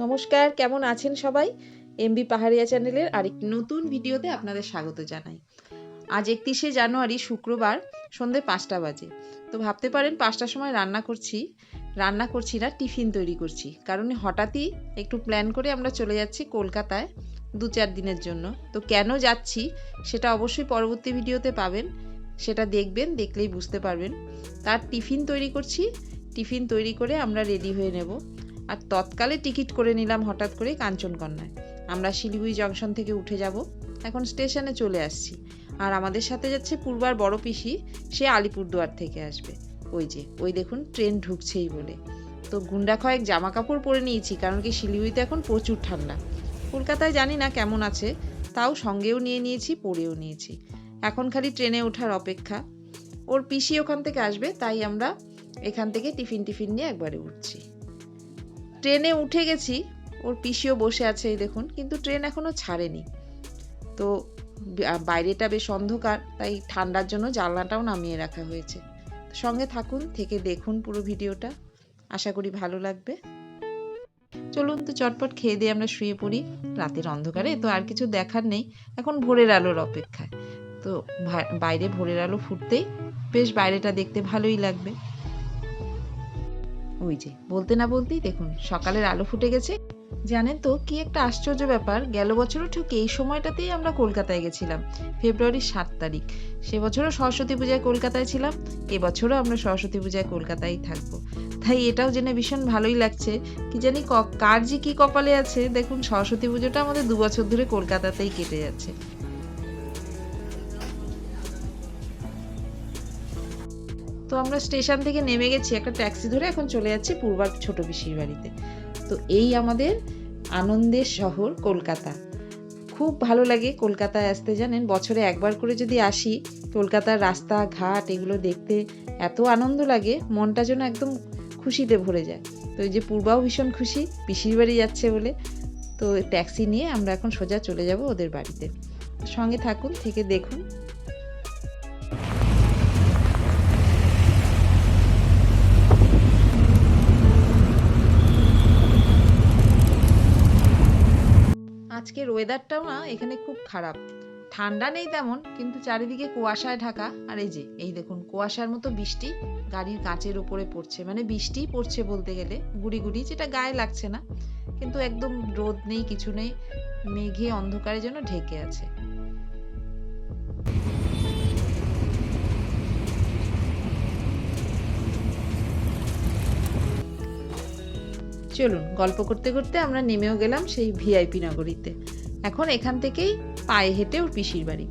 নমস্কার, কেমন আছেন সবাই? এমবি পাহাড়িয়া চ্যানেলের আরেকটি নতুন ভিডিওতে আপনাদের স্বাগত জানাই। আজ 31শে জানুয়ারি শুক্রবার সন্ধ্যে 5টা বাজে। তো ভাবতে পারেন 5টার সময় রান্না করছি না, টিফিন তৈরি করছি। কারণ হঠাৎই একটু প্ল্যান করে আমরা চলে যাচ্ছি কলকাতায় 2-4 দিনের জন্য। তো কেন যাচ্ছি সেটা অবশ্যই পরবর্তী ভিডিওতে পাবেন, সেটা দেখবেন, দেখলেই বুঝতে পারবেন। তার টিফিন তৈরি করছি, টিফিন তৈরি করে আমরা রেডি হয়ে নেব। আর তৎকালে টিকিট করে নিলাম হঠাৎ করে কাঞ্চনকন্যায়। আমরা শিলিগুড়ি জংশন থেকে উঠে যাব, এখন স্টেশনে চলে আসছি। আর আমাদের সাথে যাচ্ছে পূর্বার বড় পিসি, সে আলিপুরদুয়ার থেকে আসবে। ওই দেখুন ট্রেন ঢুকছেই বলে। তো গুন্ডা কয়েক জামা কাপড় পরে নিয়েছি, কারণ কি শিলিগুড়িতে এখন প্রচুর ঠান্ডা। কলকাতায় জানি না কেমন আছে, তাও সঙ্গেও নিয়ে নিয়েছি, পরেও নিয়েছি। এখন খালি ট্রেনে ওঠার অপেক্ষা। ওর পিসি ওখান থেকে আসবে, তাই আমরা এখান থেকে টিফিন নিয়ে একবারে উঠছি। ট্রেনে উঠে গেছি, ওর পিসিও বসে আছে এই দেখুন, কিন্তু ট্রেন এখনো ছাড়েনি। তো বাইরেটা বেশ অন্ধকার, তাই ঠান্ডার জন্য জানলাটাও নামিয়ে রাখা হয়েছে। সঙ্গে থাকুন, থেকে দেখুন পুরো ভিডিওটা, আশা করি ভালো লাগবে। চলুন তো চটপট খেয়ে দিয়ে আমরা শুয়ে পড়ি। রাতের অন্ধকারে তো আর কিছু দেখার নেই, এখন ভোরের আলোর অপেক্ষায়। তো বাইরে ভোরের আলো ফুটতেই বেশ বাইরেটা দেখতে ভালোই লাগবে। বলতে না বলতেই দেখুন সকালের আলো ফুটে গেছে। জানেন তো কি একটা আশ্চর্য ব্যাপার, গেল বছরও ঠিক এই সময়টাতেই আমরা কলকাতায় গেছিলাম, ফেব্রুয়ারির 7 তারিখ। সে বছরও সরস্বতী পূজায় কলকাতায় ছিলাম, এবছরও আমরা সরস্বতী পূজায় কলকাতায় থাকবো। তাই এটাও জেনে ভীষণ ভালোই লাগছে। কি জানি কার যে কি কপালে আছে, দেখুন সরস্বতী পুজোটা আমাদের 2 বছর ধরে কলকাতাতেই কেটে যাচ্ছে। তো আমরা স্টেশন থেকে নেমে গেছি, একটা ট্যাক্সি ধরে এখন চলে যাচ্ছি পূর্বার ছোট পিসির বাড়িতে। তো এই আমাদের আনন্দের শহর কলকাতা। খুব ভালো লাগে কলকাতায় আসতে, জানেন বছরে একবার করে যদি আসি, কলকাতার রাস্তা ঘাট এগুলো দেখতে এত আনন্দ লাগে, মনটা যেন একদম খুশিতে ভরে যায়। তো এই যে পূর্বাও ভীষণ খুশি পিসির বাড়ি যাচ্ছে বলে। তো ট্যাক্সি নিয়ে আমরা এখন সোজা চলে যাব ওদের বাড়িতে। সঙ্গে থাকুন, থেকে দেখুন। আজকের ওয়েদারটাও না এখানে খুব খারাপ, ঠান্ডা নেই তেমন, কিন্তু চারিদিকে কুয়াশায় ঢাকা। আর এই দেখুন কুয়াশার মতো বৃষ্টি গাড়ির কাঁচের উপরে পড়ছে, মানে বৃষ্টিই পড়ছে বলতে গেলে, গুড়ি গুড়ি, যেটা গায়ে লাগছে না, কিন্তু একদম রোদ নেই, কিছু নেই, মেঘে অন্ধকারে যেন ঢেকে আছে। চলুন গল্প করতে করতে আমরা নেমেও গেলাম সেই ভিআইপি নগরীতে। এখন এখান থেকেই পায়ে হেঁটে ওর পিসির বাড়ি।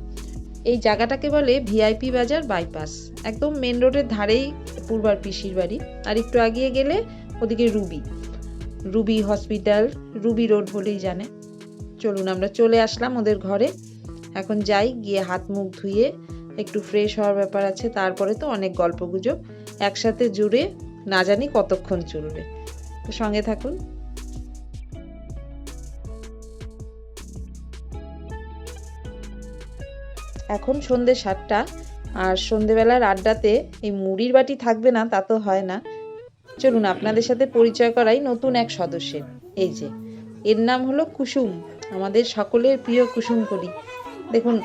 এই জায়গাটাকে বলে ভিআইপি বাজার বাইপাস, একদম মেন রোডের ধারেই পূর্বার পিসির বাড়ি। আর একটু এগিয়ে গেলে ওদিকে রুবি হসপিটাল, রুবি রোড বলেই জানে। চলুন আমরা চলে আসলাম ওদের ঘরে। এখন যাই, গিয়ে হাত মুখ ধুয়ে একটু ফ্রেশ হওয়ার ব্যাপার আছে, তারপরে তো অনেক গল্পগুজব একসাথে জুড়ে না জানি কতক্ষণ চলবে। তো সঙ্গে থাকুন। এখন সন্ধ্যে 7টা, আর সন্ধ্যেবেলার আড্ডাতে এই মুড়ির বাটি থাকবে না তা তো হয় না। চলুন আপনাদের সাথে পরিচয় করাই নতুন এক সদস্যের। এই যে এর নাম হলো কুসুম, আমাদের সকলের প্রিয় কুসুম কলি। দেখুন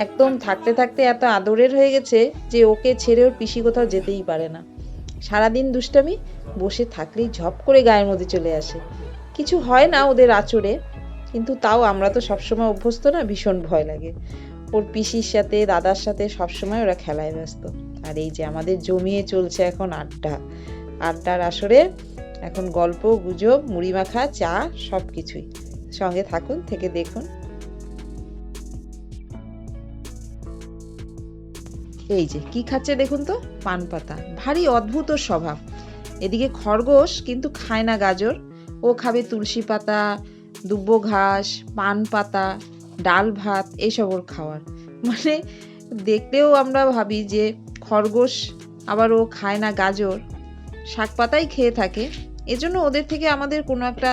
একদম থাকতে থাকতে এত আদরের হয়ে গেছে যে ওকে ছেড়ে ওর পিসি কোথাও যেতেই পারে না। সারাদিন দুষ্টামি, বসে থাকলেই ঝপ করে গায়ের মধ্যে চলে আসে। কিছু হয় না ওদের আচরে, কিন্তু তাও আমরা তো সবসময় অভ্যস্ত না, ভীষণ ভয় লাগে। ওর পিসির সাথে দাদার সাথে সবসময় ওরা খেলায় ব্যস্ত। আর এই যে আমাদের জমিয়ে চলছে এখন আড্ডার আসরে, এখন গল্প গুজব, মুড়ি মাখা, চা, সব কিছুই। সঙ্গে থাকুন, থেকে দেখুন। এই যে কি খাচ্ছে দেখুন তো, পান পাতা, ভারী অদ্ভুত ওর স্বভাব। এদিকে খরগোশ কিন্তু খায় না গাজর, ও খাবে তুলসী পাতা, দুব্বো ঘাস, পান পাতা, ডাল ভাত, এইসব ওর খাওয়ার। মানে দেখলেও আমরা ভাবি যে খরগোশ, আবার ও খায় না গাজর, শাক পাতাই খেয়ে থাকে। এজন্য ওদের থেকে আমাদের কোনো একটা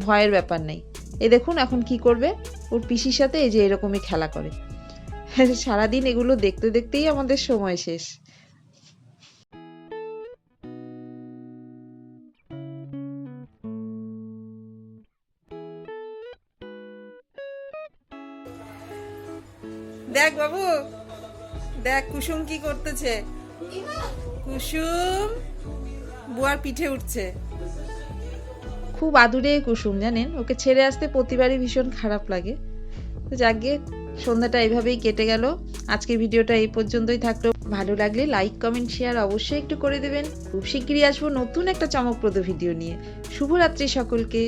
ভয়ের ব্যাপার নেই। এই দেখুন এখন কি করবে, ওর পিসির সাথে এই যে এরকমই খেলা করে। সারাদিন এগুলো দেখতে দেখতেই আমাদের সময় শেষ। দেখ বাবু, দেখ কুসুম কি করতেছে। কুসুম বুয়ার পিঠে উঠছে। খুব আদুরে কুসুম, জানেন, ওকে ছেড়ে আসতে প্রতিবারই ভীষণ খারাপ লাগে। তো যাকগে, সন্ধ্যাটা এইভাবেই কেটে গেল। আজকের ভিডিওটা এই পর্যন্তই থাকলো। ভালো লাগলে লাইক কমেন্ট শেয়ার অবশ্যই একটু করে দেবেন। খুব শিগগিরই আসবো নতুন একটা চমকপ্রদ ভিডিও নিয়ে। শুভরাত্রি সকলকে।